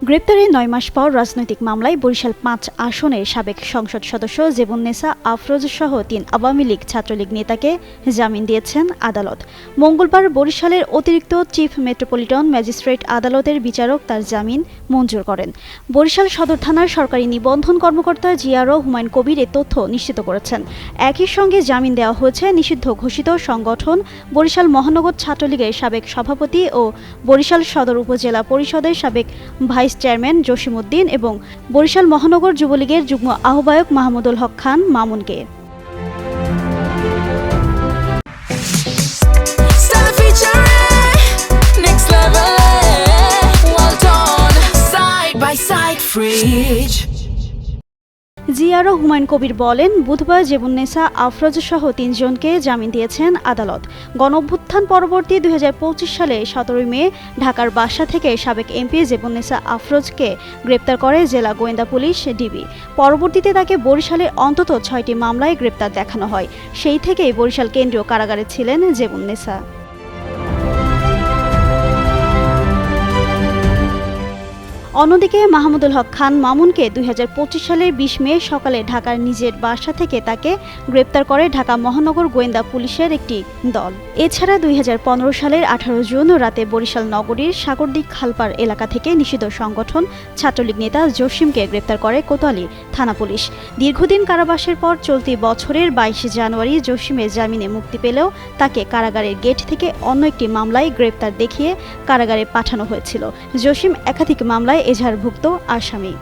গ্রেপ্তারের ৯ মাস পর রাজনৈতিক মামলায় বরিশাল ৫ আসনের সাবেক সংসদ সদস্য জেবুন্নেসা আফরোজ সহ ৩ আওয়ামী লীগ ছাত্রলীগ নেতাকে জামিন দিয়েছেন আদালত। মঙ্গলবার বরিশালের অতিরিক্ত চিফ মেট্রোপলিটন ম্যাজিস্ট্রেট আদালতের বিচারক তার জামিন মঞ্জুর করেন। বরিশাল সদর থানার সরকারি নিবন্ধন কর্মকর্তা জিয়ারও হুমায়ুন কবির এ তথ্য নিশ্চিত করেছেন। একই সঙ্গে জামিন দেওয়া হয়েছে নিষিদ্ধ ঘোষিত সংগঠন বরিশাল মহানগর ছাত্রলীগের সাবেক সভাপতি ও বরিশাল সদর উপজেলা পরিষদের সাবেক ভাইস চেয়ারম্যান জসিম উদ্দিন এবং বরিশাল মহানগর যুবলীগের যুগ্ম আহ্বায়ক মাহমুদুল হক খান মামুনকে। জিয়ারও হুমায়ুন কবির বলেন, বুধবার জেবুন্নেসা আফরোজ সহ ৩ জনকে জামিন দিয়েছেন আদালত। গণঅভ্যুত্থান পরবর্তী ২০২৫ সালে ১৭ মে ঢাকার বাসা থেকে সাবেক এমপি জেবুন্নেসা আফরোজকে গ্রেপ্তার করে জেলা গোয়েন্দা পুলিশ ডিবি। পরবর্তীতে তাকে বরিশালের অন্তত ৬টি মামলায় গ্রেপ্তার দেখানো হয়। সেই থেকেই বরিশাল কেন্দ্রীয় কারাগারে ছিলেন জেবুন্নেসা। অন্যদিকে মাহমুদুল হক খান মামুনকে ২০২৫ সালের ২০ মে সকালে ঢাকার নিজের বাসা থেকে তাকে গ্রেপ্তার করে ঢাকা মহানগর গোয়েন্দা পুলিশের একটি দল। এছাড়া ২০১৫ সালের ১৮ জুন রাতে বরিশাল নগরীর সাগরদী খালপাড় এলাকা থেকে নিষিদ্ধ সংগঠন ছাত্রলীগ নেতা জসিমকে গ্রেপ্তার করে কোতোয়ালি থানা পুলিশ। দীর্ঘদিন কারাবাসের পর চলতি বছরের ২২ জানুয়ারি জসিমের জামিনে মুক্তি পেলেও তাকে কারাগারের গেট থেকে অন্য একটি মামলায় গ্রেপ্তার দেখিয়ে কারাগারে পাঠানো হয়েছিল। জসিম একাধিক মামলায় এজাহারভুক্ত আসামি।